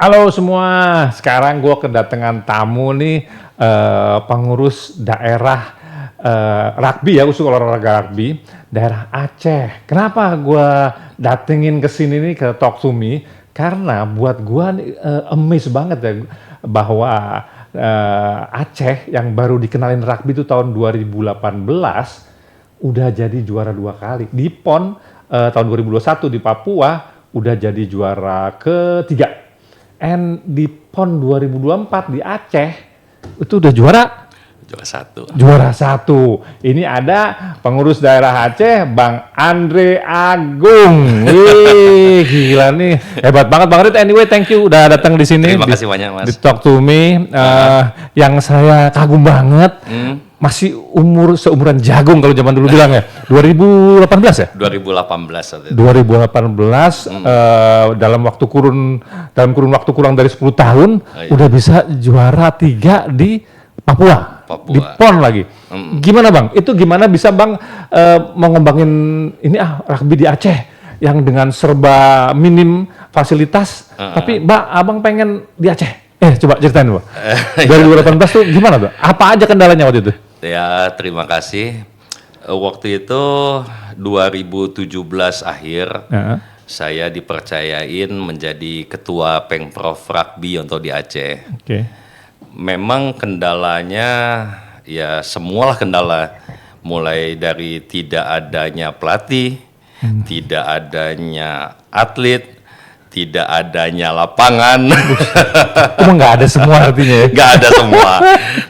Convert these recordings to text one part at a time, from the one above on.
Halo semua, sekarang gue kedatangan tamu nih, pengurus daerah rugby ya, khusus olahraga rugby, daerah Aceh. Kenapa gue datengin ke sini nih ke Talk to Me? Karena buat gue nih, amazed banget ya bahwa Aceh yang baru dikenalin rugby itu tahun 2018 udah jadi juara 2 kali. Di PON tahun 2021 di Papua udah jadi juara ketiga. And di PON 2024 di Aceh itu udah juara satu. juara 1. Ini ada pengurus daerah Aceh, Bang Andre Agung. Wih, gila nih, hebat banget Bang Andre. Anyway, thank you udah datang di sini. Terima kasih banyak, Mas. Di Talk to Me. Yang saya kagum banget, masih seumuran jagung kalau zaman dulu bilang ya. 2018 ya? 2018 waktu itu. 2018 dalam kurun waktu kurang dari 10 tahun udah bisa juara 3 di Papua. Di PON lagi. Gimana Bang? Itu gimana bisa Bang mau ngembangin ini rugby di Aceh yang dengan serba minim fasilitas, tapi Abang pengen di Aceh. Coba ceritain Bang. 2018 tuh gimana tuh? Apa aja kendalanya waktu itu? Ya, terima kasih. Waktu itu 2017 akhir, saya dipercayain menjadi ketua Pengprov Rugby untuk di Aceh. Memang kendalanya ya semualah kendala, mulai dari tidak adanya pelatih, tidak adanya atlet, tidak adanya lapangan. Emang nggak ada semua artinya ya? Nggak ada semua,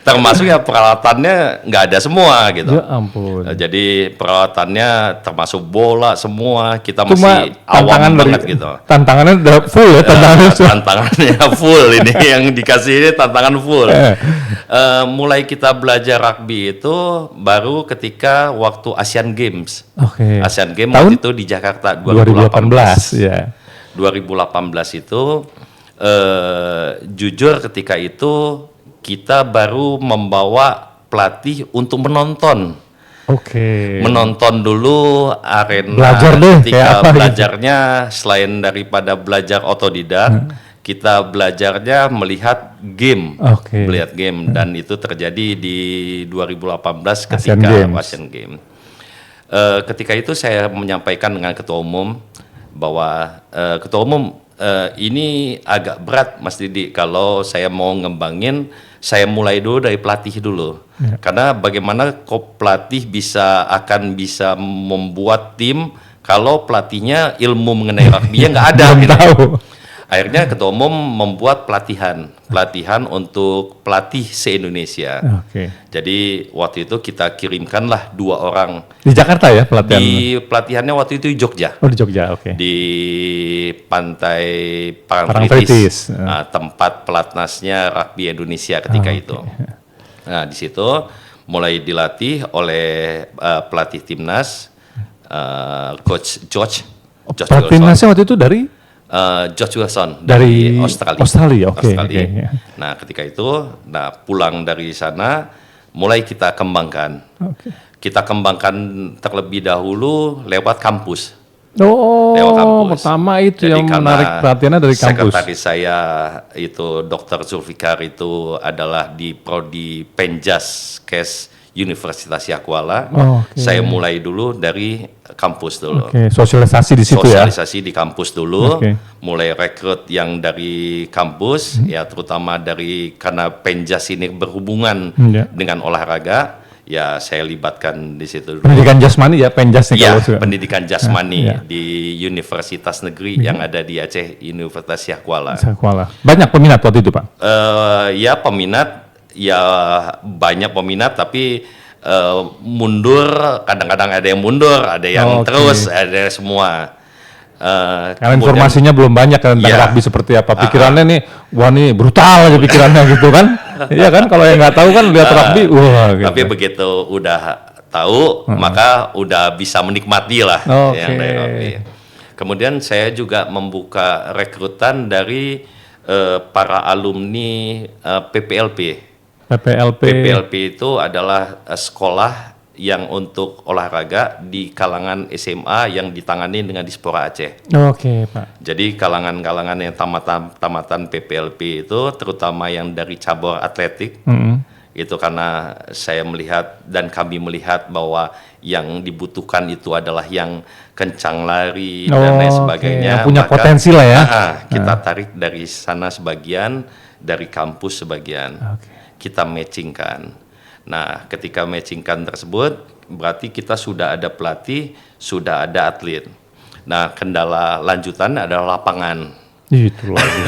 termasuk ya peralatannya nggak ada semua gitu. Ya ampun. Jadi peralatannya termasuk bola semua, kita Cuma masih awam banget gitu. Tantangannya udah full ya, Tantangannya full ini yang dikasih ini tantangan full. Mulai kita belajar rugby itu baru ketika waktu Asian Games. Asian Games waktu itu di Jakarta 2018. Ya. 2018 itu jujur ketika itu kita baru membawa pelatih untuk menonton. Menonton dulu arena. Belajar deh, ketika belajarnya gitu. Selain daripada belajar otodidak, kita belajarnya melihat game, melihat game, dan itu terjadi di 2018 ketika Asian Games. Ketika itu saya menyampaikan dengan ketua umum bahwa ketua umum ini agak berat Mas Didi kalau saya mau ngembangin, saya mulai dulu dari pelatih dulu. Karena bagaimana kok pelatih akan bisa membuat tim kalau pelatihnya ilmu mengenai rugby nggak ada gitu. Akhirnya ketua umum membuat pelatihan untuk pelatih se-Indonesia. Jadi waktu itu kita kirimkanlah 2 orang. Di Jakarta ya pelatihan? Pelatihannya waktu itu di Jogja. Di Jogja, Di pantai Parangtritis, tempat pelatnasnya rugby Indonesia ketika itu. Nah di situ mulai dilatih oleh pelatih timnas, Coach George. Pelatih timnasnya waktu itu dari? George Wilson dari Australia. Nah ketika itu, pulang dari sana mulai kita kembangkan. Kita kembangkan terlebih dahulu lewat kampus. Pertama itu. Jadi yang menarik perhatiannya dari kampus. Sekretaris saya itu Dr. Zulfikar itu adalah di prodi Penjas Kes Universitas Yakuala. Saya mulai dulu dari kampus dulu. Sosialisasi di situ ya? Sosialisasi di kampus dulu. Mulai rekrut yang dari kampus, ya terutama karena Penjas ini berhubungan dengan olahraga, ya saya libatkan di situ dulu. Pendidikan jasmani ya, Penjas nih kalau suka. Pendidikan jasmani di Universitas Negeri yang ada di Aceh, Universitas Yakuala. Banyak peminat waktu itu Pak? Banyak peminat, tapi mundur, kadang-kadang ada yang mundur, ada yang terus, ada semua. Karena informasinya belum banyak tentang rugby seperti apa. Pikirannya nih, wah nih brutal aja pikirannya gitu kan. Iya kan, kalau yang nggak tahu kan lihat rugby, wah gitu. Tapi begitu udah tahu, maka udah bisa menikmati lah yang dari rugby. Kemudian saya juga membuka rekrutan dari para alumni PPLP. PPLP itu adalah sekolah yang untuk olahraga di kalangan SMA yang ditangani dengan Dispora Aceh. Oke, Pak. Jadi kalangan-kalangan yang tamatan PPLP itu, terutama yang dari cabur atletik, itu karena saya melihat dan kami melihat bahwa yang dibutuhkan itu adalah yang kencang lari dan lain sebagainya. Yang punya potensi lah ya. Kita tarik dari sana sebagian, dari kampus sebagian. Kita matchingkan. Nah, ketika matchingkan tersebut, berarti kita sudah ada pelatih, sudah ada atlet. Nah, kendala lanjutan adalah lapangan. Itu lagi.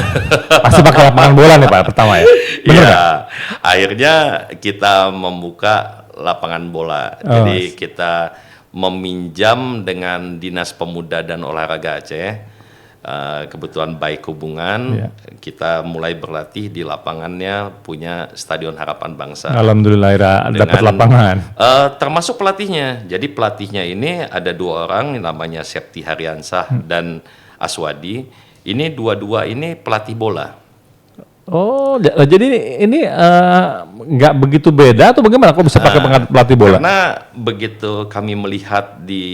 Pasti pakai lapangan bola nih Pak pertama ya. Bener ya, akhirnya kita membuka lapangan bola. Jadi kita meminjam dengan Dinas Pemuda dan Olahraga Aceh. Kebetulan baik hubungan, kita mulai berlatih di lapangannya punya Stadion Harapan Bangsa. Alhamdulillah dapat lapangan. Termasuk pelatihnya. Jadi pelatihnya ini ada 2 orang, namanya Septi Haryansah dan Aswadi. Ini dua-dua ini pelatih bola. Oh, jadi ini nggak begitu beda atau bagaimana? Kok bisa pakai pelatih bola? Karena begitu kami melihat di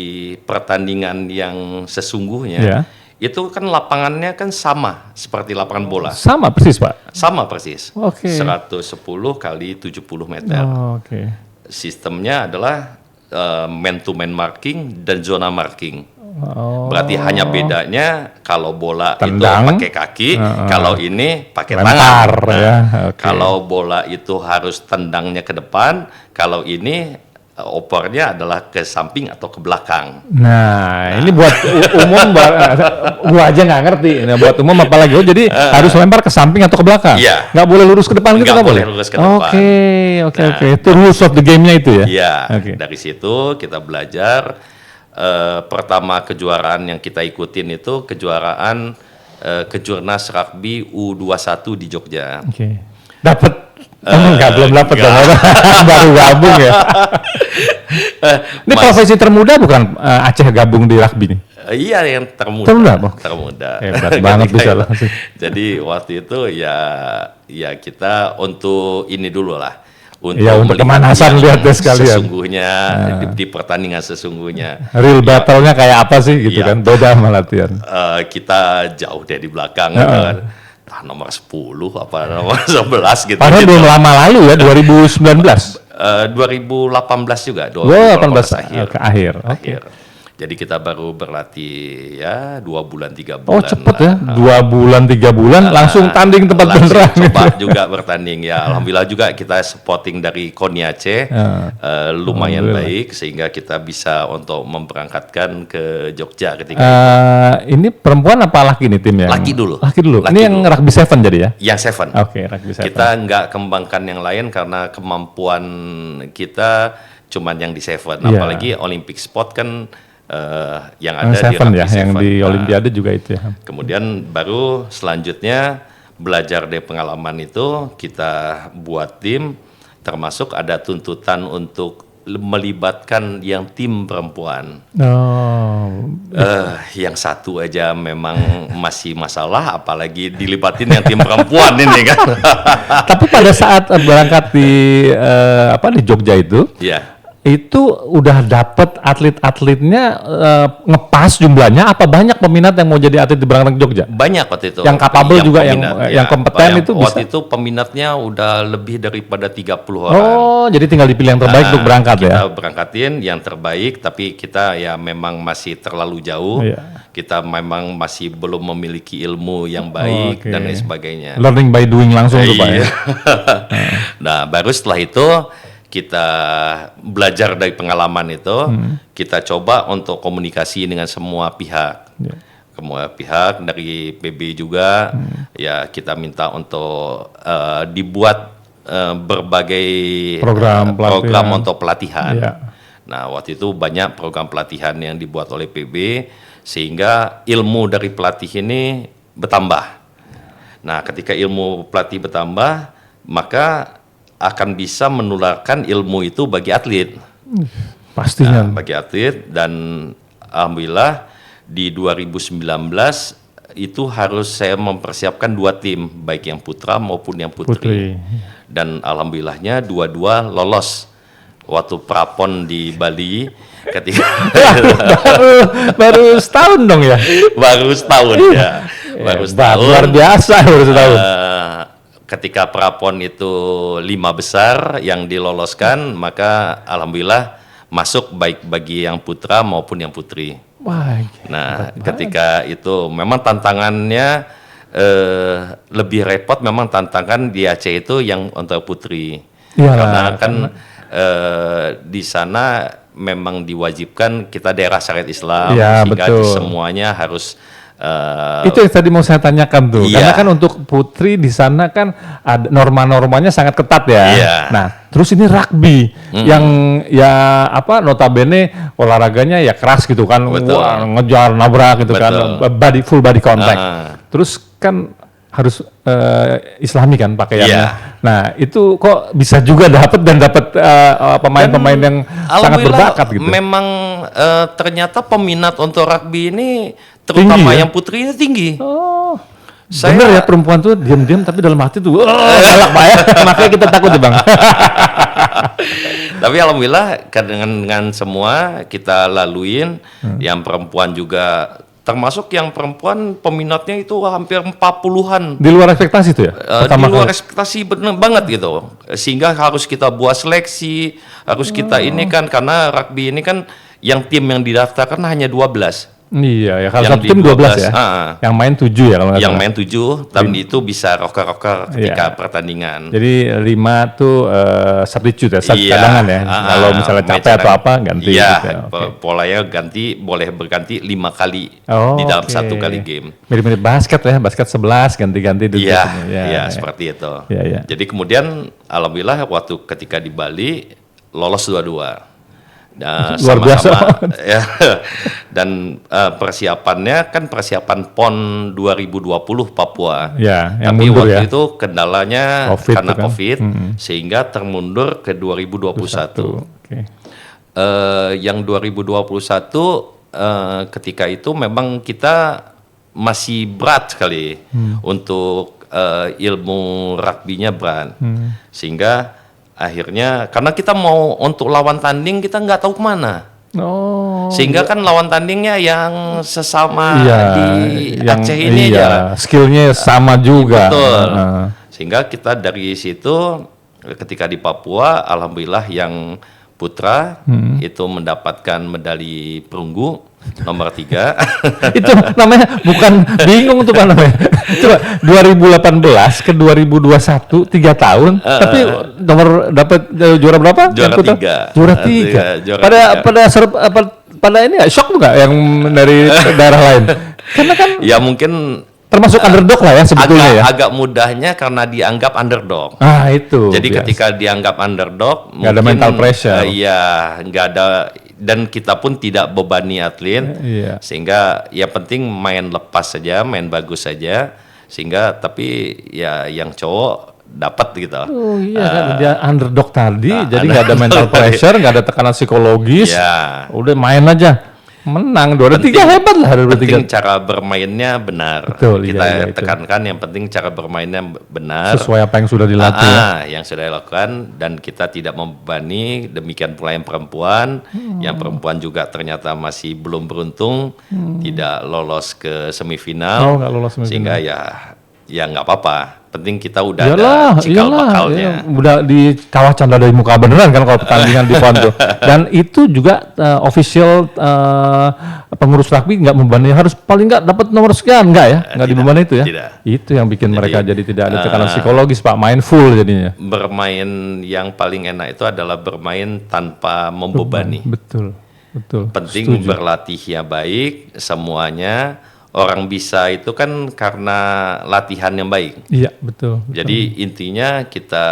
pertandingan yang sesungguhnya, itu kan lapangannya kan sama seperti lapangan bola. Sama persis, Pak? Sama persis. 110 kali 70 meter. Sistemnya adalah man to man marking dan zona marking. Berarti hanya bedanya kalau bola itu pakai kaki, kalau ini pakai tangan. Kalau bola itu harus tendangnya ke depan, kalau ini opernya adalah ke samping atau ke belakang. Nah, ini buat umum, gua aja nggak ngerti. Nah, buat umum apalagi, jadi harus lempar ke samping atau ke belakang. Iya. Nggak boleh lurus ke depan gitu, nggak boleh lurus ke depan. Oke. Itu rules of the game-nya itu ya? Iya. Dari situ kita belajar. Pertama kejuaraan yang kita ikutin itu kejuaraan Kejurnas Rugby U21 di Jogja. Dapat? Belum dapat dong. Baru gabung ya. Ini profesi termuda bukan Aceh gabung di rugby nih? Iya, yang termuda. Termuda. Hebat banget bisa langsung. Jadi waktu itu ya kita untuk ini dulu lah. Untuk pemanasan lihat deh sekalian. Sesungguhnya di pertandingan sesungguhnya. Real battle-nya kayak apa sih gitu kan? Beda sama latihan. Kita jauh dari belakang kan. Nomor 10 apa nomor 11 gitu. Padahal belum lama lalu ya, 2019. 2018 juga. 2018 akhir. Jadi kita baru berlatih ya 2 bulan 3 bulan. Oh cepet ya, 2 bulan 3 bulan langsung tanding tempat beneran. Coba juga bertanding ya. Alhamdulillah juga kita supporting dari KONI Aceh lumayan baik sehingga kita bisa untuk memberangkatkan ke Jogja ketika ini perempuan apa laki nih timnya? Laki dulu. Ini yang rugby 7 jadi ya? Yang 7. Rugby 7. Kita nggak kembangkan yang lain karena kemampuan kita cuman yang di 7. Apalagi Olympic sport kan yang ada di rugby 7. Yang di Olimpiade juga itu ya. Kemudian baru selanjutnya belajar dari pengalaman itu kita buat tim, termasuk ada tuntutan untuk melibatkan yang tim perempuan. Yang satu aja memang masih masalah, apalagi dilibatin yang tim perempuan ini kan. Tapi pada saat berangkat di Jogja itu, itu udah dapet atlet-atletnya ngepas jumlahnya, apa banyak peminat yang mau jadi atlet di berangkat Jogja? Banyak waktu itu. Yang kapabel juga, yang kompeten itu bisa? Waktu itu peminatnya udah lebih daripada 30 orang. Oh, jadi tinggal dipilih yang terbaik untuk berangkat ya? Kita berangkatin yang terbaik, tapi kita ya memang masih terlalu jauh. Kita memang masih belum memiliki ilmu yang baik dan lain sebagainya. Learning by doing langsung tuh Pak ya? Nah, baru setelah itu kita belajar dari pengalaman itu, kita coba untuk komunikasi dengan semua pihak. Semua pihak dari PB juga, ya kita minta untuk dibuat berbagai program untuk pelatihan. Nah, waktu itu banyak program pelatihan yang dibuat oleh PB, sehingga ilmu dari pelatih ini bertambah. Nah, ketika ilmu pelatih bertambah, maka akan bisa menularkan ilmu itu bagi atlet. Pastinya. Bagi atlet, dan alhamdulillah di 2019 itu harus saya mempersiapkan 2 tim, baik yang putra maupun yang putri. Dan alhamdulillahnya dua-dua lolos waktu prapon di Bali ketika baru setahun dong ya. baru setahun ya. Baru setahun. Luar biasa baru setahun. Ketika prapon itu 5 besar yang diloloskan, maka alhamdulillah masuk baik bagi yang putra maupun yang putri. Wah. Nah, ketika itu memang tantangannya lebih repot, memang tantangan di Aceh itu yang untuk putri. Iyalah, Karena kan di sana memang diwajibkan kita daerah syariat Islam, ya, sehingga betul. semuanya harus itu yang tadi mau saya tanyakan tuh, iya. karena kan untuk putri di sana kan ada norma-normanya sangat ketat ya. Iya. Nah, terus ini rugby yang ya apa notabene olahraganya ya keras gitu kan, Betul. wah, ngejar, nabrak gitu kan, full body contact. Terus kan harus Islami kan pakaiannya. Iya. Nah, itu kok bisa juga dapat pemain-pemain yang sangat berbakat gitu. Memang ternyata peminat untuk rugby ini terutama Tinggi, ya? yang putri ini tinggi. Oh, Saya- bener ya perempuan tuh diam-diam tapi dalam hati tuh galak Pak ya. Makanya kita takut ya Bang. Tapi alhamdulillah dengan semua kita laluin, yang perempuan juga termasuk yang perempuan peminatnya itu hampir 40-an. Di luar ekspektasi tuh ya? Di luar ekspektasi bener banget gitu, sehingga harus kita buat seleksi, harus kita ini kan, karena rugby ini kan yang tim yang didaftarkan hanya 12. Iya ya, kalau Yang satu di tim 12 ya. 12, Yang main 7 ya kalau nggak Yang salah. main 7, tapi itu bisa roker-roker ketika Iya. pertandingan. Jadi 5 tuh substitute ya, Iya. cadangan ya. Kalau misalnya capek atau apa ganti Iya, gitu ya. Oke. polanya ganti, boleh berganti 5 kali Oh, di dalam oke. satu kali game. Mirip-mirip basket ya, basket 11 ganti-ganti dulu. Iya, Ya, iya, seperti itu. Iya, iya. Jadi kemudian alhamdulillah waktu ketika di Bali lolos dua-dua. Nah, Luar biasa. Ya. Dan persiapannya kan persiapan PON 2020 Papua. Ya, yang Tapi mundur waktu ya. itu kendalanya COVID karena itu kan. COVID sehingga termundur ke 2021. Oke. Yang 2021 ketika itu memang kita masih berat sekali untuk ilmu rugby-nya berat, sehingga akhirnya karena kita mau untuk lawan tanding kita nggak tahu kemana, Oh. sehingga kan lawan tandingnya yang sesama Iya, di yang Aceh ini aja. skillnya sama juga. Betul. Heeh. Sehingga kita dari situ ketika di Papua, alhamdulillah yang putra itu mendapatkan medali perunggu nomor 3. Itu namanya bukan bingung tuh Pak namanya. Coba 2018 ke 2021 3 tahun, tapi nomor dapat juara berapa? Juara Yang putra? 3. Juara 3. Juara Pada ini nggak shock nggak yang dari daerah lain? Karena kan Ya mungkin termasuk underdog lah ya sebetulnya ya. agak mudahnya karena dianggap underdog. Ah itu. Jadi biasa. ketika dianggap underdog, Nggak ada mental pressure. Iya, nggak ada, dan kita pun tidak bebani atlet, Iya. sehingga ya penting main lepas saja, main bagus saja, sehingga tapi ya yang cowok dapat gitu. Oh iya kan dia underdog tadi, jadi nggak ada underdog mental tadi. pressure, nggak ada tekanan psikologis. Ya. Udah main aja, menang 2-3 hebat lah 2-3. Penting cara bermainnya benar. Betul, Kita iya, itu. tekankan yang penting cara bermainnya benar. Sesuai apa yang sudah dilatih. Ya. Yang sudah dilakukan, dan kita tidak membebani. Demikian pula yang perempuan. Yang perempuan juga ternyata masih belum beruntung, tidak lolos ke semifinal. Oh, nggak lolos semifinal. Sehingga ya nggak apa-apa. Penting kita udah Iyalah, ada cikal iyalah, bakalnya. iya. Udah di kawah canda dari muka beneran kan kalau pertandingan di PON tuh. Dan itu juga official pengurus rugby nggak membebani, harus paling nggak dapat nomor sekian, nggak ya? Nggak Tidak, dibebani itu ya? tidak. Itu yang bikin mereka jadi tidak ada tekanan psikologis Pak, mindful jadinya. Bermain yang paling enak itu adalah bermain tanpa membebani. Betul, betul. Penting berlatih yang baik semuanya. Orang bisa itu kan karena latihan yang baik. Iya, betul. Jadi intinya kita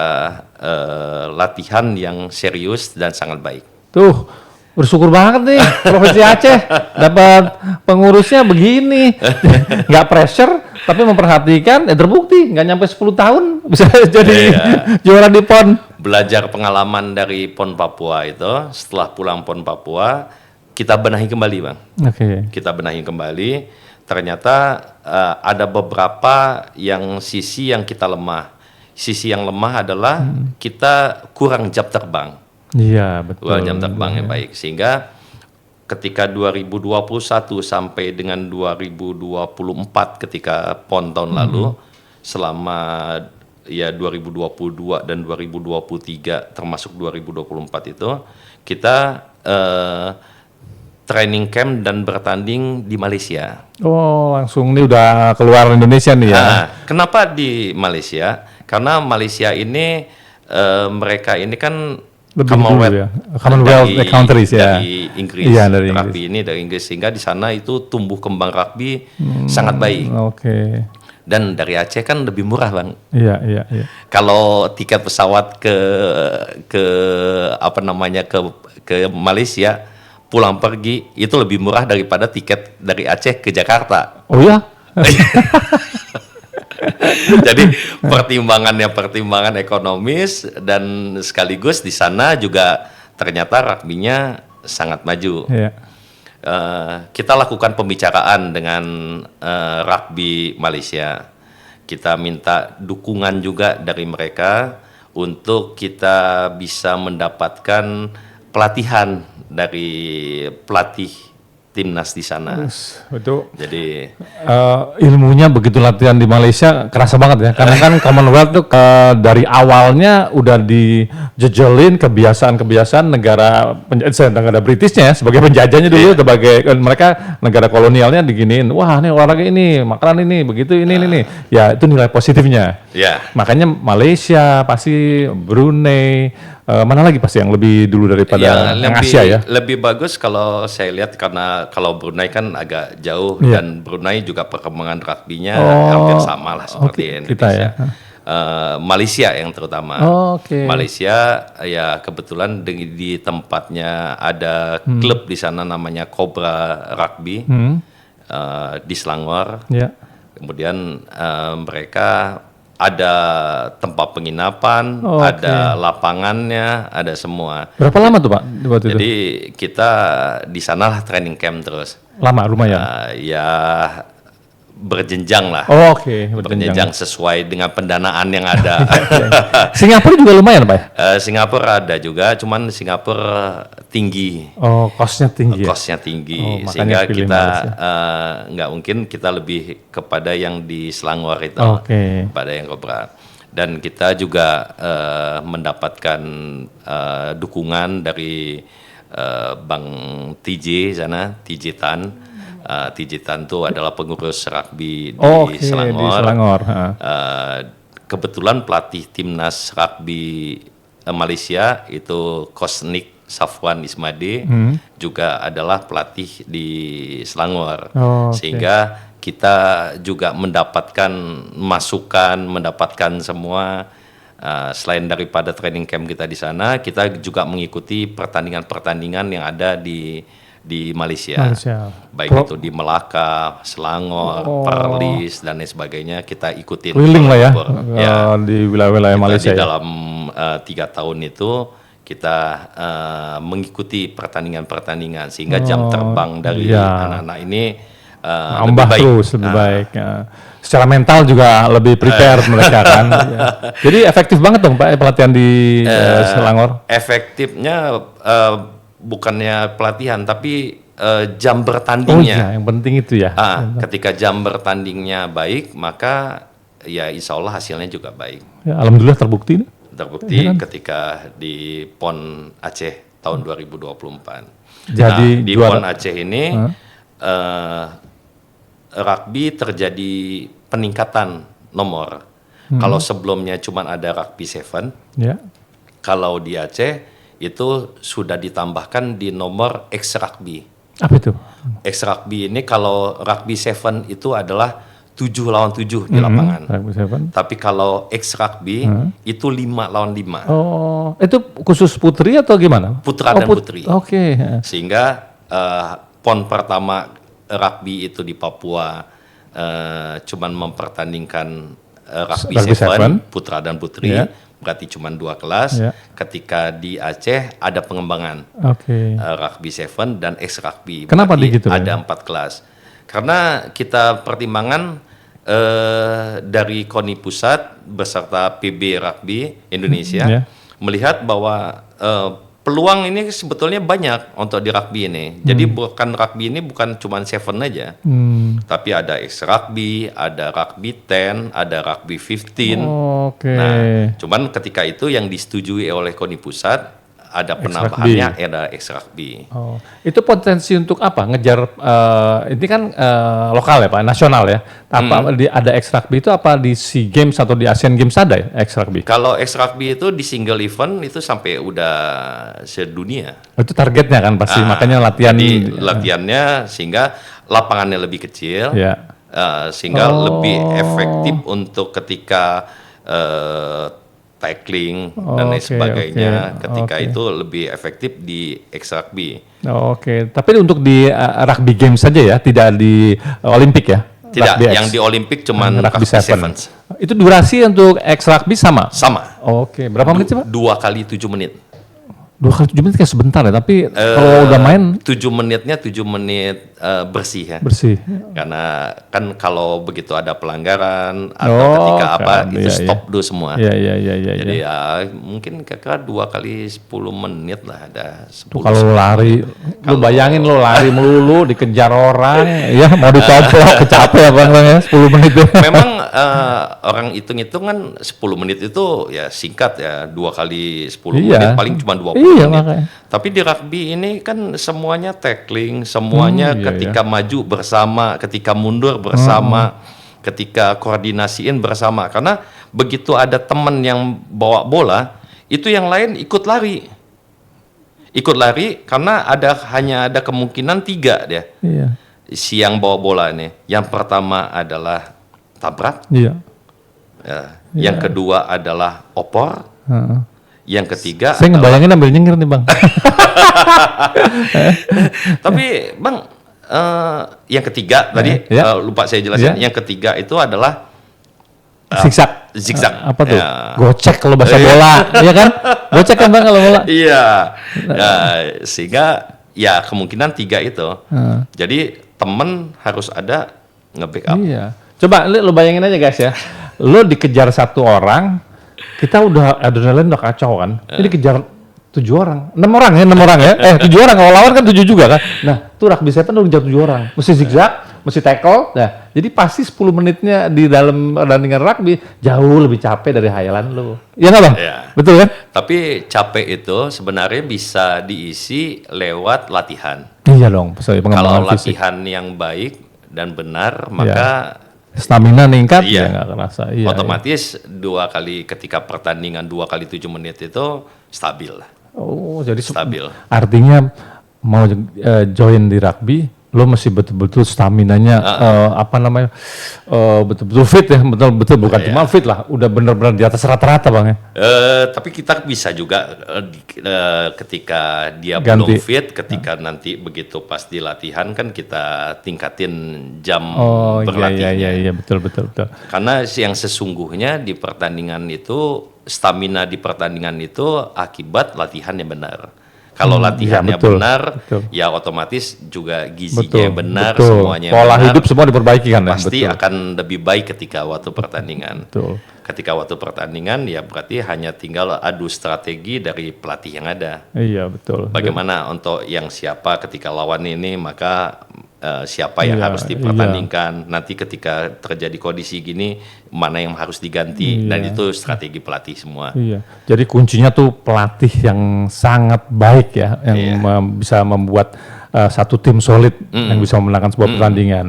latihan yang serius dan sangat baik. Tuh, bersyukur banget nih Provinsi Aceh dapat pengurusnya begini. Nggak pressure, tapi memperhatikan, terbukti nggak nyampe 10 tahun bisa jadi juara di PON. Belajar pengalaman dari PON Papua itu, setelah pulang PON Papua, kita benahi kembali, Bang. Oke. Kita benahi kembali, ternyata ada beberapa sisi yang kita lemah. Sisi yang lemah adalah kita kurang jam terbang. Iya, betul. Jam terbangnya baik, sehingga ketika 2021 sampai dengan 2024 ketika PON tahun lalu, selama ya 2022 dan 2023 termasuk 2024 itu kita training camp dan bertanding di Malaysia. Oh, langsung nih udah keluar Indonesia nih ya. Nah, kenapa di Malaysia? Karena Malaysia ini mereka ini kan Lebih dulu ya. Commonwealth countries ya. Dari Inggris. Iya, dari Inggris. Rugby ini dari Inggris, sehingga di sana itu tumbuh kembang rugby sangat baik. Oke. Dan dari Aceh kan lebih murah, Bang. Iya. Kalau tiket pesawat ke apa namanya ke Malaysia pulang pergi itu lebih murah daripada tiket dari Aceh ke Jakarta. Oh ya? Jadi pertimbangan ekonomis, dan sekaligus di sana juga ternyata rugby-nya sangat maju. Iya. Kita lakukan pembicaraan dengan rugby Malaysia. Kita minta dukungan juga dari mereka untuk kita bisa mendapatkan pelatihan dari pelatih timnas di sana. Betul. Jadi ilmunya begitu latihan di Malaysia kerasa banget ya. Karena kan Commonwealth tuh dari awalnya udah dijejelin kebiasaan-kebiasaan negara Britishnya ya, sebagai penjajahnya dulu, sebagai mereka negara kolonialnya diginiin. Wah, ini olahraga ini, makanan ini, begitu ini. Ya, itu nilai positifnya. ya, Makanya Malaysia pasti, Brunei, mana lagi pasti yang lebih dulu daripada yang Asia ya. lebih bagus kalau saya lihat, karena kalau Brunei kan agak jauh, Iya. dan Brunei juga perkembangan rugby-nya hampir sama lah seperti kita Indonesia. ya. Malaysia yang terutama. Oke. Malaysia ya kebetulan di tempatnya ada klub di sana namanya Cobra Rugby di Selangor. Ya. Kemudian mereka ada tempat penginapan, Oke. ada lapangannya, ada semua. Berapa lama tuh Pak waktu itu? Jadi kita di sanalah training camp terus. Lama lumayan. Ya berjenjang lah. Oh, oke, Berjenjang sesuai dengan pendanaan yang ada. Singapura juga lumayan Pak ya? Singapura ada juga, cuman Singapura tinggi. Oh, cost-nya tinggi ya? Cost-nya tinggi, Oh, makanya sehingga pilih kita Malaysia. nggak mungkin kita lebih kepada yang di Selangor itu, Oke. pada yang Cobra. Dan kita juga mendapatkan dukungan dari Bang TJ sana, TJ Tan. TJ Tan itu adalah pengurus rugby di Selangor. Di Selangor. Kebetulan pelatih timnas rugby Malaysia itu Coach Nick Safwan Ismade juga adalah pelatih di Selangor. Sehingga kita juga mendapatkan masukan, mendapatkan semua, selain daripada training camp kita di sana, kita juga mengikuti pertandingan-pertandingan yang ada di Malaysia. Baik itu di Melaka, Selangor, Perlis dan lain sebagainya, kita ikutin. Keliling lah ya, di wilayah-wilayah Malaysia. Di dalam 3 tahun itu kita mengikuti pertandingan-pertandingan, sehingga jam terbang dari anak-anak ini lebih baik. Terus lebih baik. Secara mental juga lebih prepare mereka kan. Jadi efektif banget dong Pak pelatihan di Selangor. Efektifnya bukannya pelatihan, tapi jam bertandingnya. Oh iya, yang penting itu ya. Ketika jam bertandingnya baik, maka ya insya Allah hasilnya juga baik. Ya, alhamdulillah terbukti. Terbukti ketika di PON Aceh tahun 2024. Jadi di PON Aceh ini rugby terjadi peningkatan nomor. Kalau sebelumnya cuma ada rugby 7, kalau di Aceh itu sudah ditambahkan di nomor X rugby. Apa itu? X rugby ini kalau rugby 7 itu adalah 7 lawan 7 di lapangan. Tapi kalau X rugby itu 5 lawan 5. Oh, itu khusus putri atau gimana? Putra dan putri. Oke. Sehingga PON pertama rugby itu di Papua cuman mempertandingkan rugby 7 putra dan putri. Berarti cuma 2 kelas. Ketika di Aceh ada pengembangan rugby 7 dan X rugby. Kenapa begitu? Ada 4 kelas. Karena kita pertimbangan dari KONI Pusat beserta PB Rugby Indonesia melihat bahwa peluang ini sebetulnya banyak untuk di rugby ini. Jadi rugby ini bukan cuma 7 aja. Tapi ada X rugby, ada rugby 10, ada rugby 15. Oke. Nah, cuman ketika itu yang disetujui oleh KONI pusat ada penambahannya ada X rugby. Oh, itu potensi untuk apa? Ngejar ini kan lokal ya Pak, nasional ya. Apa ada X rugby itu apa di SEA Games atau di Asian Games ada ya X rugby? Kalau X rugby itu di single event itu sampai udah sedunia. Itu targetnya kan pasti, makanya latihan. Jadi latihannya sehingga lapangannya lebih kecil, sehingga lebih efektif untuk ketika tackling dan lain sebagainya. Ketika itu lebih efektif di X rugby. Oke, tapi untuk di rugby games saja ya, tidak di Olimpik ya? Tidak, yang di Olimpik cuman rugby sevens. Itu durasi untuk X rugby sama? Sama. Oke, berapa menit sih Pak? 2 kali 7 menit. 2 kali 7 menit kayak sebentar ya, tapi kalau udah main 7 menitnya 7 menit bersih ya. Bersih. Karena kan kalau begitu ada pelanggaran atau ketika apa itu stop dulu semua. Iya. Jadi ya mungkin kira-kira 2 kali 10 menit lah ada 10. Kalau lari, lu bayangin lo lari melulu dikejar orang, ya mau ditoplok kecape apa ya 10 menit. Memang orang hitung-hitungan 10 menit itu ya singkat ya, 2 kali 10 menit paling cuma 20 menit. Makanya. Tapi di rugby ini kan semuanya tackling, semuanya ketika maju bersama, ketika mundur bersama, ketika koordinasiin bersama. Karena begitu ada teman yang bawa bola, itu yang lain ikut lari. Ikut lari karena hanya ada kemungkinan 3 dia. Iya. Si yang bawa bola ini. Yang pertama adalah tabrak. Iya. Yang kedua adalah opor. Yang ketiga saya ngebayangin ambil nyengir nih Bang. Tapi Bang, yang ketiga tadi lupa saya jelasin. Yang ketiga itu adalah zigzag. Apa tuh? Gocek kalau bahasa bola, iya kan? Gocek kan Bang kalau bola? Iya. Sehingga ya kemungkinan 3 itu. Jadi temen harus ada nge-backup. Iya. Coba lu bayangin aja guys ya. Lu dikejar 1 orang, kita udah adrenalin udah kacau kan. Ini kejar 7 orang. 6 orang ya. 7 orang, kalau lawan kan 7 juga kan. Nah, tuh rugby 7 udah kejar 7 orang. Mesti zigzag, mesti tackle. Nah, jadi pasti 10 menitnya di dalam pertandingan rugby jauh lebih capek dari hayalan lu. Iya nggak Bang? Ya. Betul kan? Tapi capek itu sebenarnya bisa diisi lewat latihan. Iya dong, kalau latihan yang baik dan benar, maka stamina ningkat ya nggak kerasa. Otomatis 2 kali ketika pertandingan 2 kali 7 menit itu stabil lah. Oh, jadi stabil. Artinya mau join di rugby, lo mesti betul-betul staminanya betul-betul fit ya, betul-betul bukan cuma fit lah, udah benar-benar di atas rata-rata Bang ya. Tapi kita bisa juga ketika dia ganti. belum fit, ketika nanti begitu pas di latihan kan kita tingkatin jam berlatihnya. Iya betul. Karena yang sesungguhnya di pertandingan itu, stamina di pertandingan itu akibat latihan yang benar. Kalau latihannya benar, ya otomatis juga gizinya benar, semuanya pola benar, hidup semua diperbaiki kan. Pasti akan lebih baik ketika waktu pertandingan. Ketika waktu pertandingan ya berarti hanya tinggal adu strategi dari pelatih yang ada. Iya betul. Bagaimana untuk yang siapa ketika lawan ini, maka siapa yang harus dipertandingkan. Nanti ketika terjadi kondisi gini, mana yang harus diganti, dan itu strategi pelatih semua. Iya. Jadi kuncinya tuh pelatih yang sangat baik ya, yang bisa membuat satu tim solid yang bisa memenangkan sebuah pertandingan.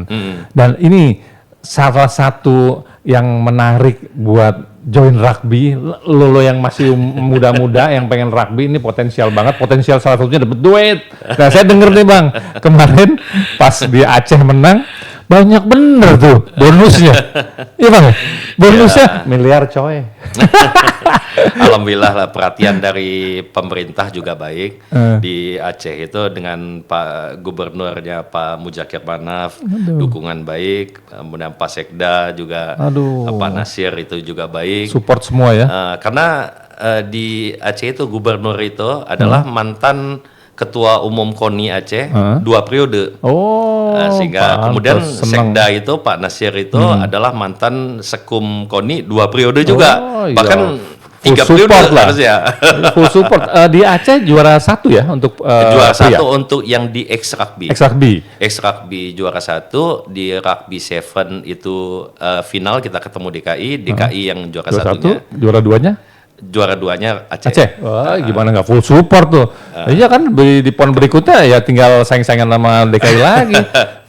Dan ini salah satu yang menarik buat join rugby, lo yang masih muda-muda yang pengen rugby ini potensial banget, potensial salah satunya dapat duit. Nah saya denger nih Bang, kemarin pas di Aceh menang, banyak bener tuh bonusnya. Iya Bang, bonusnya miliar coy. Alhamdulillah lah, perhatian dari pemerintah juga baik. Di Aceh itu dengan Pak Gubernurnya Pak Mudzakhir Manaf, dukungan baik. Kemudian Pak Sekda juga, Pak Nasir itu juga baik. Support semua ya. Karena di Aceh itu gubernur itu adalah mantan Ketua Umum KONI Aceh 2 periode. Sehingga kemudian Sekda itu Pak Nasir itu adalah mantan Sekum KONI 2 periode juga. Bahkan full support lah. Full support. Di Aceh juara 1 ya untuk juara pria? 1 untuk yang di X-Rugby. X-Rugby juara 1, di Rugby 7 itu final kita ketemu DKI yang juara 1-nya. Juara 2-nya? Juara 2-nya Aceh. Wah, gimana nggak full support tuh? Iya kan di pon berikutnya ya tinggal saing-saingan sama DKI lagi.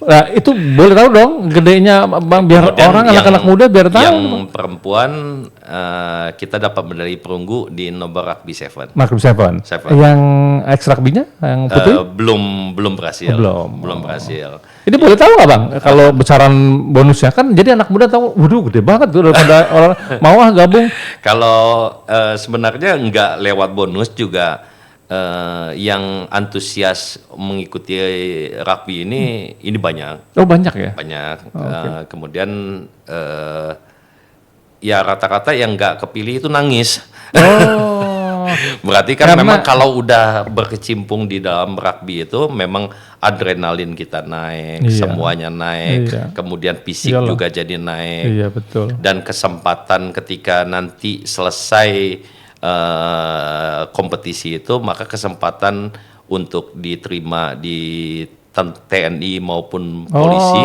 Nah, itu boleh tahu dong gedenya Bang, biar Kemudian orang anak-anak muda biar tahu. Yang perempuan kita dapat medali perunggu di nomor Rugby 7. Rugby 7. Yang X-Rugby-nya yang putri? Belum berhasil. Belum berhasil. Ini boleh tahu nggak Bang, kalau besaran bonusnya kan jadi anak muda tahu, waduh gede banget tuh daripada orang mau gabung. Kalau sebenarnya nggak lewat bonus juga yang antusias mengikuti rugby ini banyak. Oh banyak ya? Banyak. Kemudian ya rata-rata yang nggak kepilih itu nangis. Oh. Berarti kan memang kalau udah berkecimpung di dalam rugby itu memang adrenalin kita naik, semuanya naik, kemudian fisik juga jadi naik. Iya betul. Dan kesempatan ketika nanti selesai kompetisi itu, maka kesempatan untuk diterima di TNI maupun polisi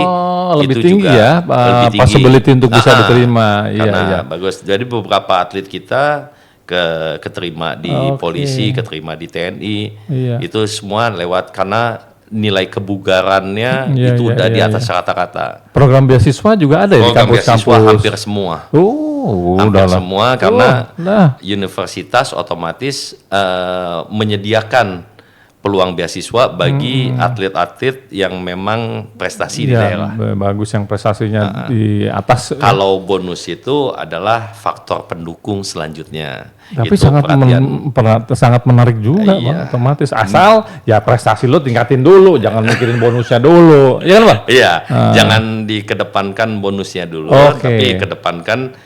lebih itu tinggi juga ya, lebih tinggi. possibility untuk bisa diterima. Karena bagus. Jadi beberapa atlet kita keterima di polisi, keterima di TNI, itu semua lewat karena nilai kebugarannya itu udah di atas rata-rata. Program beasiswa juga ada ya di kampus-kampus? Hampir semua. Hampir semua karena universitas otomatis menyediakan peluang beasiswa bagi atlet-atlet yang memang prestasi di daerah. Bagus yang prestasinya di atas. Kalau bonus itu adalah faktor pendukung selanjutnya. Tapi itu sangat menarik juga, Bang, otomatis. Asal ya prestasi lo tingkatin dulu, jangan mikirin bonusnya dulu. Iya kan, Bang? Iya, jangan dikedepankan bonusnya dulu, tapi kedepankan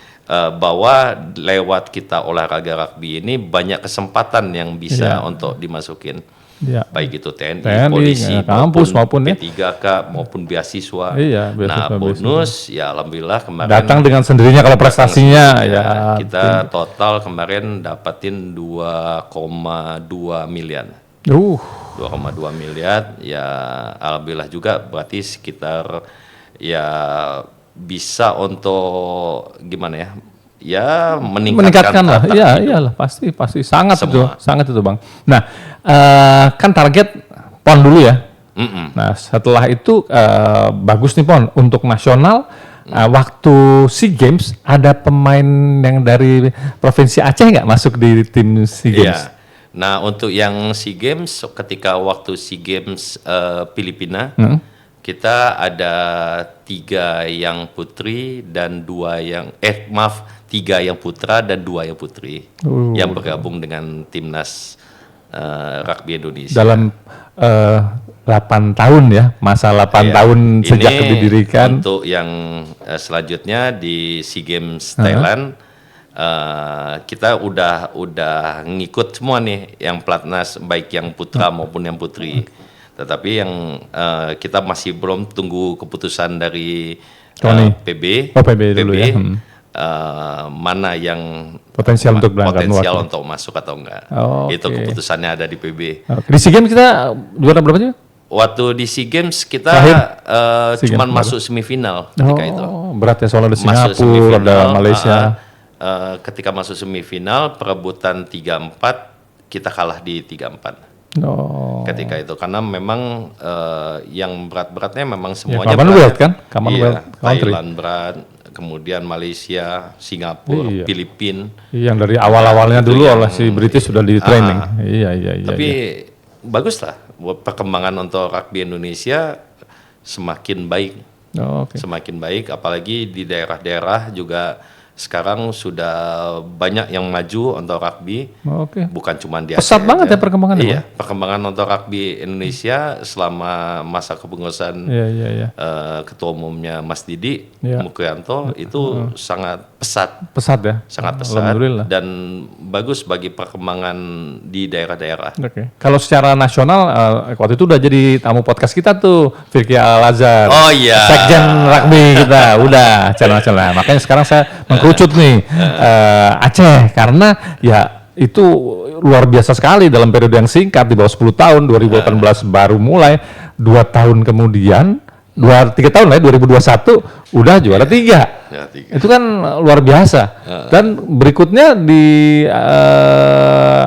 bahwa lewat kita olahraga rugby ini banyak kesempatan yang bisa untuk dimasukin. Baik itu TNI, polisi, kampus maupun P3K maupun beasiswa. Nah, bonus ya alhamdulillah kemarin datang dengan sendirinya kalau prestasinya kita total kemarin dapatin 2,2 miliar. 2,2 miliar ya alhamdulillah juga berarti sekitar ya bisa untuk gimana ya? Ya meningkatkan lah, iyalah pasti sangat itu Bang. Nah kan target PON dulu ya. Nah setelah itu bagus nih PON untuk nasional. Waktu SEA Games ada pemain yang dari provinsi Aceh nggak masuk di tim SEA Games? Nah untuk yang SEA Games ketika waktu SEA Games Filipina. Kita ada 3 yang putri dan 3 yang putra dan 2 yang putri yang bergabung dengan timnas rugby Indonesia. Dalam 8 tahun ya, masa 8 tahun sejak didirikan. Untuk yang selanjutnya di SEA Games Thailand, kita udah ngikut semua nih yang pelatnas baik yang putra maupun yang putri. Tetapi yang kita masih belum tunggu keputusan dari PB dulu ya. Mana yang potensial untuk berangkat untuk masuk atau enggak. Itu keputusannya ada di PB. Di SEA Games kita juara berapa sih? Waktu di SEA Games kita cuma masuk semifinal ketika itu. Berat ya soalnya ada Singapura, ada Malaysia. Ketika masuk semifinal perebutan 3-4 kita kalah di 3-4. Ketika itu karena memang yang berat-beratnya memang semuanya berat kan? Thailand berat, kemudian Malaysia, Singapura, Filipina. Yang dari awal-awalnya dulu oleh si British sudah di training. Tapi bagus lah perkembangan untuk rugby Indonesia semakin baik. Semakin baik apalagi di daerah-daerah juga sekarang sudah banyak yang maju untuk rugby, bukan cuma di Aceh. Pesat banget ya perkembangannya. Iya, perkembangan untuk rugby Indonesia selama masa kepengurusan ketua umumnya Mas Didi Mukrianto itu sangat pesat ya, sangat pesat dan bagus bagi perkembangan di daerah-daerah. Kalau secara nasional waktu itu udah jadi tamu podcast kita tuh Firky Al Azhar. Sekjen rugby kita udah channel. Makanya sekarang saya kerucut nih Aceh, karena ya itu luar biasa sekali dalam periode yang singkat di bawah 10 tahun. 2018 baru mulai, 2 tahun kemudian 3 tahun lah ya, 2021 udah juara 3. Itu kan luar biasa. Dan berikutnya di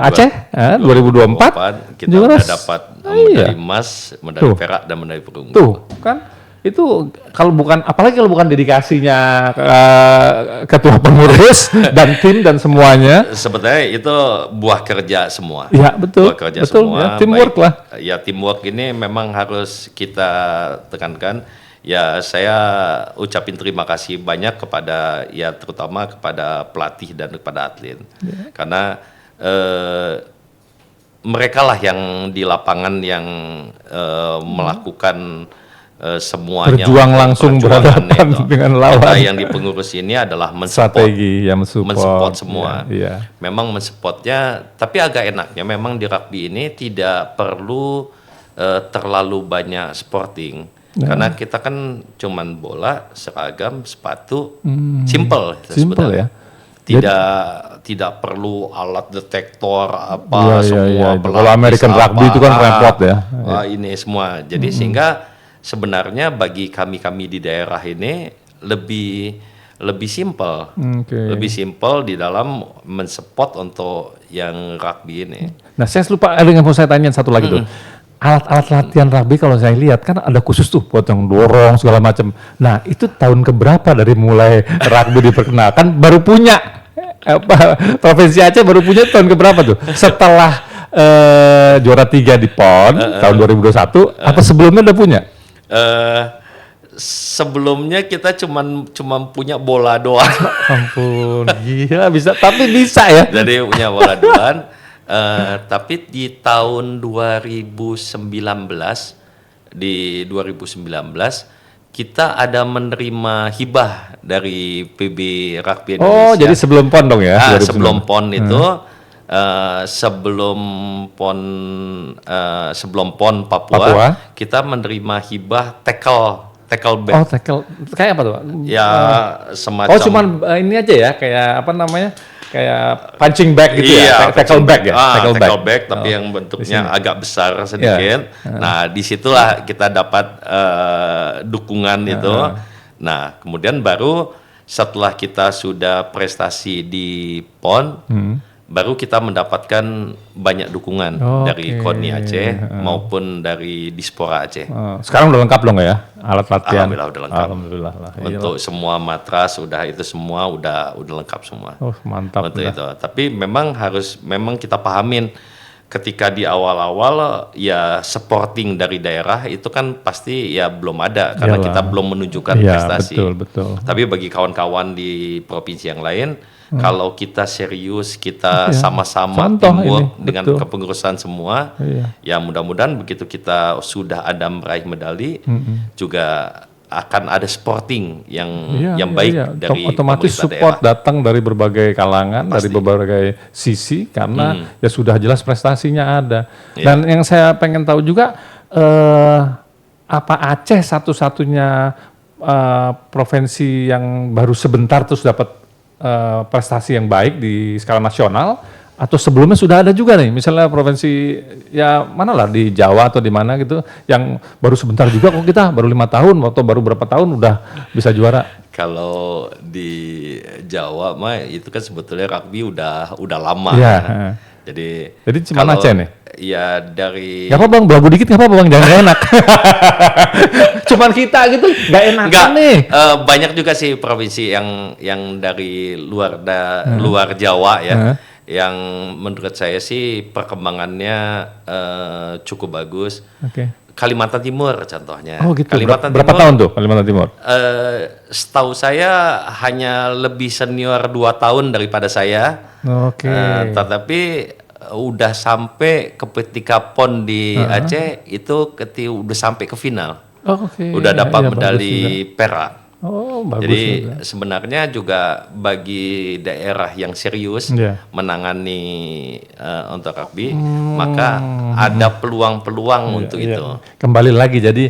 Aceh 2024 kita udah dapat medali emas, medali perak dan medali perunggu. Tuh kan itu kalau bukan, apalagi kalau bukan dedikasinya ketua pengurus dan tim dan semuanya. Sebetulnya itu buah kerja semua. Iya betul. Buah kerja betul, semua. Ya, teamwork lah. Ya teamwork ini memang harus kita tekankan. Ya saya ucapin terima kasih banyak kepada, ya terutama kepada pelatih dan kepada atlet. Karena mereka lah yang di lapangan yang melakukan semuanya, berjuang langsung berhadapan dengan lawan. Kita yang di pengurus ini adalah strategi yang mensupport semua. Memang mensupportnya, tapi agak enaknya memang di rugby ini tidak perlu terlalu banyak sporting. Karena kita kan cuman bola, seragam, sepatu, simple ya. Tidak perlu alat detektor apa semua. Kalau American rugby itu kan repot ya. Ini semua. Jadi sehingga sebenarnya bagi kami di daerah ini lebih simple, lebih simple di dalam mensupport untuk yang rugby ini. Nah, saya lupa ada yang mau saya tanya satu lagi tuh. Alat-alat latihan rugby kalau saya lihat kan ada khusus tuh buat yang dorong segala macam. Nah, itu tahun keberapa dari mulai rugby diperkenalkan baru punya Provinsi Aceh baru punya tahun keberapa tuh? Setelah juara 3 di PON tahun 2021 apa sebelumnya udah punya? Sebelumnya kita cuman punya bola doang. Ampun, gila bisa, tapi bisa ya. Jadi punya bola doang. Tapi di tahun 2019 kita ada menerima hibah dari PB Rugby Indonesia. Oh, jadi sebelum PON dong ya? Sebelum PON itu, sebelum PON Papua, kita menerima hibah tackle back. Oh, tackle kayak apa tuh? Ya semacam. Oh, cuman ini aja ya, kayak apa namanya? Kayak punching bag gitu ya, tackle bag ya, tackle bag tapi yang bentuknya agak besar sedikit. Nah, disitulah kita dapat dukungan itu. Nah, kemudian baru setelah kita sudah prestasi di PON, baru kita mendapatkan banyak dukungan dari KONI Aceh maupun dari Dispora Aceh. Sekarang udah lengkap dong ya alat latihan? Alhamdulillah udah lengkap. Alhamdulillah lah. Untuk semua matras itu semua udah lengkap semua. Oh, mantap. Untuk itu. Tapi memang kita pahamin ketika di awal-awal ya supporting dari daerah itu kan pasti ya belum ada karena kita belum menunjukkan prestasi. Betul. Tapi bagi kawan-kawan di provinsi yang lain, kalau kita serius, kita sama-sama teamwork dengan kepengurusan semua, ya mudah-mudahan begitu kita sudah ada meraih medali, juga akan ada sporting yang baik dari otomatis support daerah. Datang dari berbagai kalangan, dari berbagai sisi karena ya sudah jelas prestasinya ada. Dan yang saya pengen tahu juga apa Aceh satu-satunya provinsi yang baru sebentar terus dapat prestasi yang baik di skala nasional, atau sebelumnya sudah ada juga nih misalnya provinsi ya mana lah di Jawa atau di mana gitu yang baru sebentar juga kok kita baru 5 tahun atau baru berapa tahun udah bisa juara? Kalau di Jawa mah itu kan sebetulnya rugby udah lama. Jadi cuma Aceh nih? Ya dari. Gak apa bang, belagu dikit gak apa bang, jangan gak enak. Cuman kita gitu, gak enak nih. Banyak juga sih provinsi yang dari luar Jawa ya, yang menurut saya sih perkembangannya cukup bagus. Kalimantan Timur contohnya. Oh gitu. Berapa tahun tuh Kalimantan Timur? Setahu saya hanya lebih senior 2 tahun daripada saya. Tetapi udah sampai ketika PON di Aceh itu udah sampai ke final. Udah dapat medali perak. Bagus. Jadi sebenarnya juga bagi daerah yang serius menangani untuk rugby, maka ada peluang-peluang untuk itu. Kembali lagi, jadi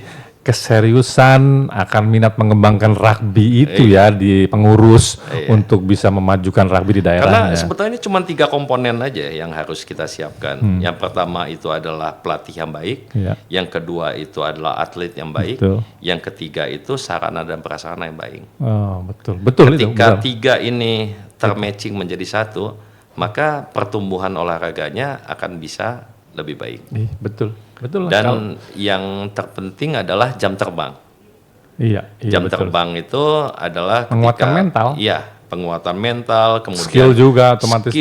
keseriusan akan minat mengembangkan rugby itu ya di pengurus untuk bisa memajukan rugby di daerahnya. Karena sebetulnya cuma 3 komponen aja yang harus kita siapkan. Yang pertama itu adalah pelatih yang baik, yang kedua itu adalah atlet yang baik, yang ketiga itu sarana dan prasarana yang baik. Oh, betul. Ketika 3 ini termatching menjadi satu, maka pertumbuhan olahraganya akan bisa lebih baik. Betul. Dan yang terpenting adalah jam terbang. Jam betul. terbang itu adalah penguatan mental. Iya, penguatan mental, kemudian skill juga otomatis.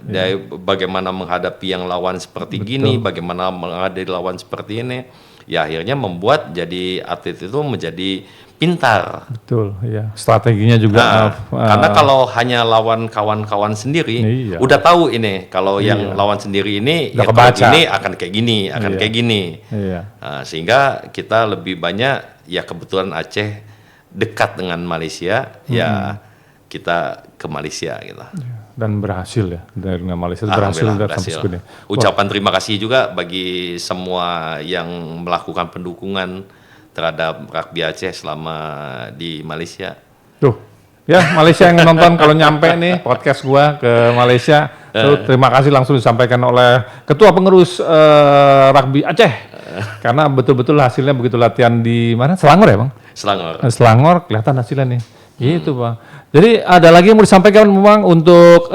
Dari bagaimana menghadapi yang lawan seperti gini, bagaimana menghadapi lawan seperti ini. Ya akhirnya membuat jadi atlet itu menjadi pintar. Betul, iya. Strateginya juga. Karena kalau hanya lawan kawan-kawan sendiri, udah tahu ini. Kalau yang lawan sendiri ini, ya kalau gini akan kayak gini, kayak gini. Sehingga kita lebih banyak, ya kebetulan Aceh dekat dengan Malaysia, ya kita ke Malaysia gitu. Dan berhasil ya, dengan Malaysia berhasil. Ucapan terima kasih juga bagi semua yang melakukan pendukungan terhadap rugby Aceh selama di Malaysia. Tuh, ya Malaysia yang nonton kalau nyampe nih podcast gua ke Malaysia, tuh terima kasih langsung disampaikan oleh Ketua Pengurus Rugby Aceh. Karena betul-betul hasilnya begitu latihan di mana? Selangor ya, Bang? Selangor kelihatan hasilnya nih. Gitu, Bang. Jadi ada lagi yang mau disampaikan Bang untuk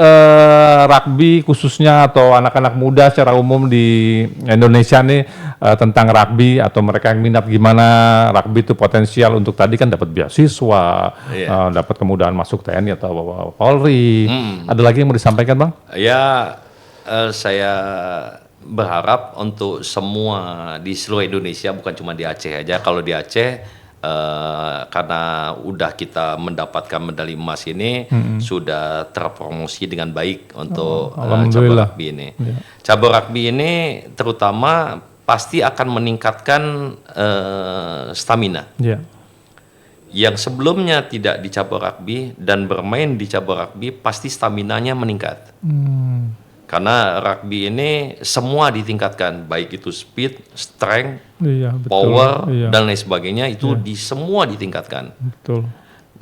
rugby khususnya atau anak-anak muda secara umum di Indonesia nih tentang rugby atau mereka yang minat gimana rugby itu potensial untuk tadi kan dapat beasiswa, dapat kemudahan masuk TNI atau Polri. Ada lagi yang mau disampaikan Bang? Ya, saya berharap untuk semua di seluruh Indonesia, bukan cuma di Aceh aja. Kalau di Aceh karena udah kita mendapatkan medali emas ini sudah terpromosi dengan baik untuk cabur rugby ini. Cabur rugby ini terutama pasti akan meningkatkan stamina. Yang sebelumnya tidak di cabur rugby dan bermain di cabur rugby pasti staminanya meningkat. Karena rugby ini semua ditingkatkan, baik itu speed, strength, power, dan lain sebagainya itu semua ditingkatkan.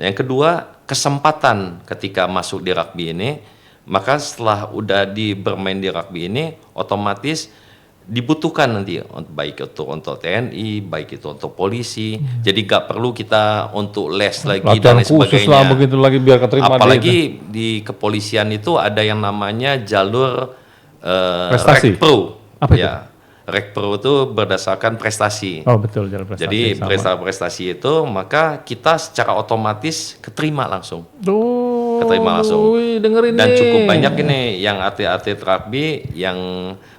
Yang kedua, kesempatan ketika masuk di rugby ini, maka setelah udah bermain di rugby ini, otomatis dibutuhkan nanti baik itu untuk TNI, baik itu untuk polisi. Jadi gak perlu kita untuk les lagi dan lain sebagainya. Begitu lagi biar keterima. Apalagi di kepolisian itu ada yang namanya jalur Rekpro. Apa itu? Rekpro itu berdasarkan prestasi. Oh betul, jalur prestasi. Jadi prestasi itu maka kita secara otomatis keterima langsung. Dan cukup banyak ini yang atlet-atlet rugby yang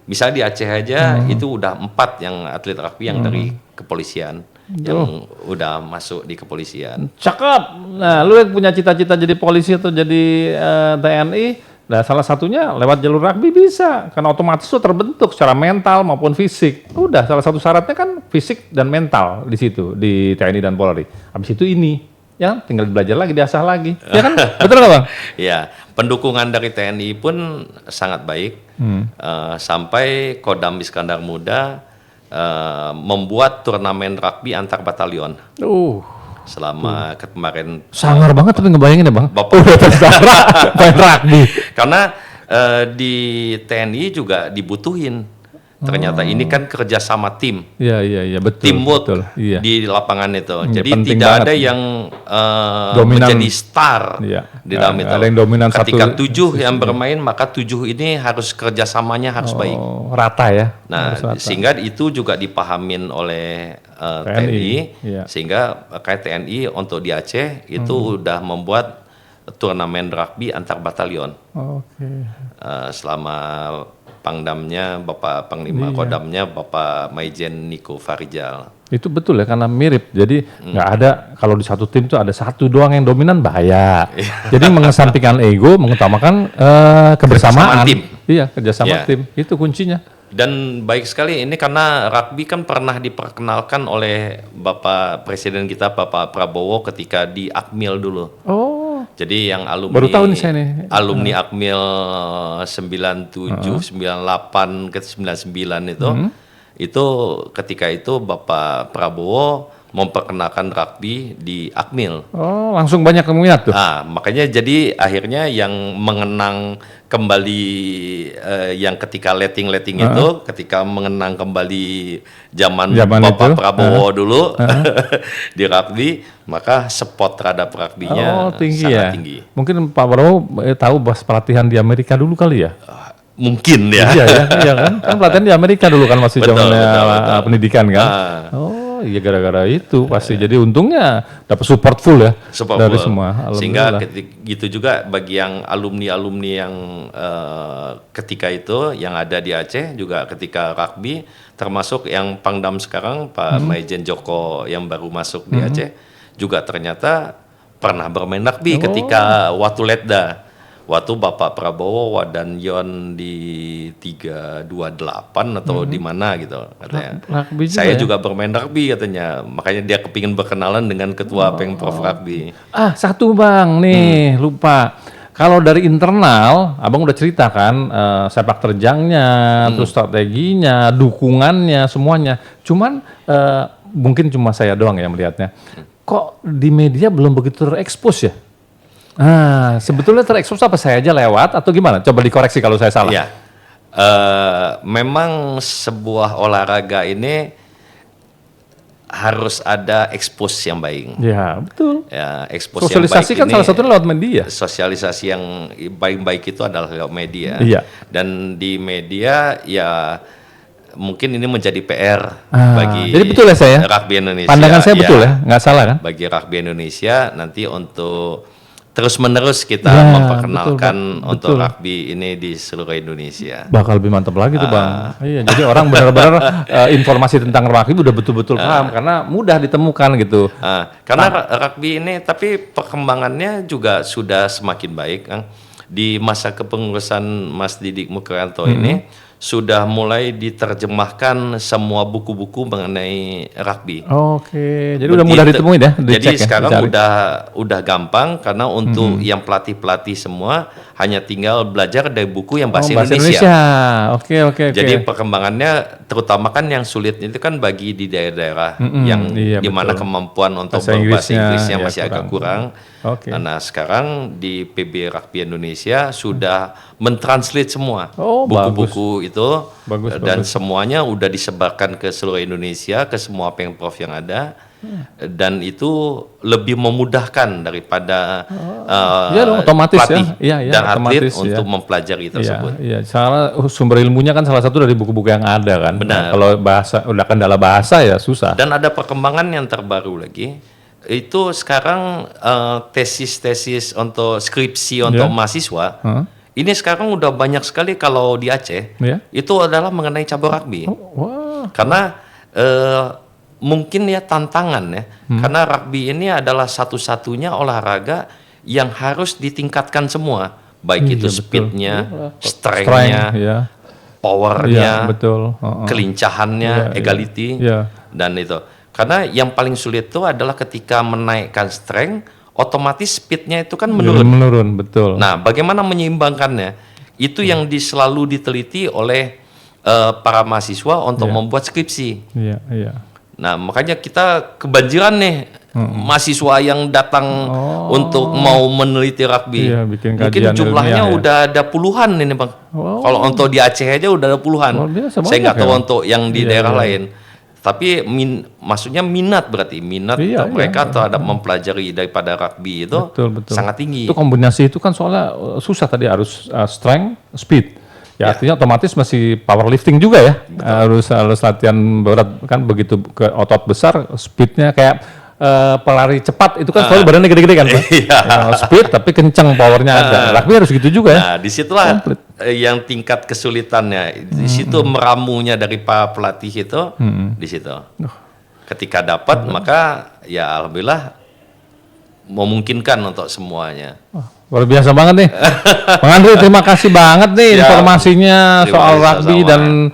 bisa di Aceh aja itu udah 4 yang atlet rugby yang dari kepolisian yang udah masuk di kepolisian. Cakep. Nah, lu yang punya cita-cita jadi polisi atau jadi TNI, nah salah satunya lewat jalur rugby bisa, karena otomatis itu terbentuk secara mental maupun fisik. Udah salah satu syaratnya kan fisik dan mental di situ di TNI dan Polri. Habis itu ini ya tinggal belajar lagi, diasah lagi. Ya kan? Betul nggak Bang? Ya, pendukungan dari TNI pun sangat baik. Sampai Kodam Iskandar Muda membuat turnamen rugby antar batalion. Selama kemarin. Sangar banget tapi ngebayangin ya Bang. Udah terserah main rugby. Karena di TNI juga dibutuhin. Ternyata ini kan kerjasama tim. Iya betul. Teamwork betul, di lapangan itu. Ya, jadi tidak ada yang menjadi star di dalam itu. Ada yang dominan ketika 7 yang bermain maka 7 ini harus kerjasamanya harus baik. Rata ya. Nah sehingga itu juga dipahamin oleh TNI. Sehingga kayak TNI untuk di Aceh itu udah membuat turnamen rugby antar batalion. Selama Pangdamnya Bapak Panglima Kodamnya Bapak Maijen Niko Farijal. Itu betul ya karena mirip. Jadi nggak ada kalau di satu tim tuh ada satu doang yang dominan bahaya. Jadi mengesampingkan ego, mengutamakan kebersamaan tim. Iya, kerjasama tim. Itu kuncinya. Dan baik sekali ini karena rugby kan pernah diperkenalkan oleh Bapak Presiden kita Bapak Prabowo ketika di Akmil dulu. Jadi yang alumni baru tahu nih saya nih. Alumni Akmil 97, 98 ke 99 itu ketika itu Bapak Prabowo memperkenalkan rugby di Akmil. Oh, langsung banyak minat tuh. Nah, makanya jadi akhirnya yang mengenang kembali yang ketika letting itu, ketika mengenang kembali zaman Bapak itu, Prabowo dulu di rugby, maka spot terhadap rugby-nya tinggi sangat ya. tinggi. Mungkin Pak Prabowo tahu bahas pelatihan di Amerika dulu kali ya. Mungkin ya. Iya kan? Kan pelatihan di Amerika dulu kan masih zamannya pendidikan kan. Oh iya, gara-gara itu pasti. Jadi untungnya dapat support full ya dari semua. Sehingga gitu juga bagi yang alumni-alumni yang ketika itu yang ada di Aceh juga ketika rugby, termasuk yang Pangdam sekarang Pak Maijen Joko yang baru masuk di Aceh juga ternyata pernah bermain rugby ketika Watu Letda. Waktu Bapak Prabowo dan Yon di 328 atau di mana gitu katanya. Saya juga bermain rugby katanya. Makanya dia kepingin berkenalan dengan ketua Pengprov rugby. Satu Bang nih, lupa. Kalau dari internal, Abang udah ceritakan sepak terjangnya, terus strateginya, dukungannya, semuanya. Cuman mungkin cuma saya doang yang melihatnya. Kok di media belum begitu terekspos ya? Sebetulnya terekspos apa saya aja lewat atau gimana? Coba dikoreksi kalau saya salah. Iya, memang sebuah olahraga ini harus ada ekspos yang baik. Ya betul. Ya, ekspos sosialisasi yang baik kan salah satunya lewat media. Sosialisasi yang baik itu adalah lewat media. Iya. Dan di media ya mungkin ini menjadi PR bagi jadi betul ya saya? Rugby Indonesia. Pandangan saya betul ya, nggak salah kan? Bagi Rugby Indonesia nanti untuk terus-menerus kita memperkenalkan untuk rugby ini di seluruh Indonesia. Bakal lebih mantap lagi tuh Bang. Iya, jadi orang benar-benar informasi tentang rugby udah betul-betul paham karena mudah ditemukan gitu. Karena rugby ini tapi perkembangannya juga sudah semakin baik, Kang. Di masa kepengurusan Mas Didik Mukrianto ini sudah mulai diterjemahkan semua buku-buku mengenai rugby. Oke, jadi udah mudah ditemuin ya. Jadi sekarang udah gampang karena untuk yang pelatih-pelatih semua hanya tinggal belajar dari buku yang bahasa Indonesia. Oke. Jadi perkembangannya terutama kan yang sulit itu kan bagi di daerah-daerah yang di mana kemampuan untuk berbahasa Inggrisnya masih agak kurang. Nah, sekarang di PB Rugby Indonesia sudah mentranslate semua buku-buku itu dan semuanya udah disebarkan ke seluruh Indonesia, ke semua pengprov yang ada. Dan itu lebih memudahkan daripada otomatis pelatih dan atlet otomatis, untuk mempelajari tersebut. Iya, soalnya sumber ilmunya kan salah satu dari buku-buku yang ada kan. Benar. Kalau bahasa udah kendala bahasa ya susah. Dan ada perkembangan yang terbaru lagi. Itu sekarang tesis-tesis untuk skripsi untuk mahasiswa. Ini sekarang udah banyak sekali kalau di Aceh. Itu adalah mengenai cabur rugby. Karena mungkin ya tantangan ya. Karena rugby ini adalah satu-satunya olahraga yang harus ditingkatkan semua. Baik itu speednya, strength-nya, powernya, kelincahannya, egality, dan itu. Karena yang paling sulit itu adalah ketika menaikkan strength, otomatis speednya itu kan menurun. Menurun, betul. Nah, bagaimana menyeimbangkannya? Itu yang selalu diteliti oleh para mahasiswa untuk membuat skripsi. Nah, makanya kita kebanjiran nih mahasiswa yang datang untuk mau meneliti rugby. Mungkin jumlahnya udah ada puluhan ini Bang. Kalau untuk di Aceh aja udah ada puluhan. Saya nggak tahu untuk yang di daerah lain. Tapi maksudnya minat berarti mereka terhadap mempelajari daripada rugby itu sangat tinggi. Itu kombinasi itu kan soalnya susah tadi harus strength, speed. Ya, artinya otomatis masih powerlifting juga ya. Harus latihan berat kan begitu ke otot besar, speednya kayak pelari cepat itu kan selalu badannya gede-gede kan, Pak? Speed tapi kencang powernya ada. Rugby harus gitu juga ya. Nah, disitulah yang tingkat kesulitannya. Di situ meramunya dari para pelatih itu di situ. Ketika dapat maka ya alhamdulillah memungkinkan untuk semuanya. Luar biasa banget nih. Bang Andri, terima kasih banget nih informasinya soal rugby dan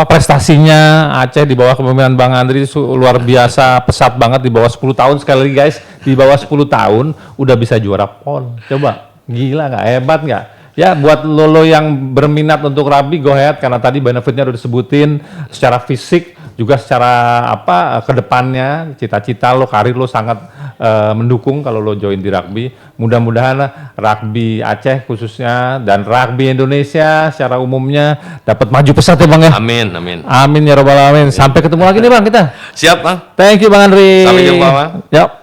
prestasinya Aceh di bawah kepemimpinan Bang Andri luar biasa, pesat banget di bawah 10 tahun sekali lagi guys. Di bawah 10 tahun udah bisa juara PON. Coba, gila nggak? Hebat nggak? Ya buat lo yang berminat untuk rugby go ahead karena tadi benefitnya udah disebutin secara fisik juga secara kedepannya cita-cita lo, karir lo sangat mendukung kalau lo join di rugby. Mudah-mudahan rugby Aceh khususnya dan rugby Indonesia secara umumnya dapat maju pesat ya Bang ya. Amin, amin. Amin ya robbal alamin. Sampai ketemu lagi nih Bang kita. Siap Bang. Thank you Bang Andri. Sampai jumpa Bang. Yap.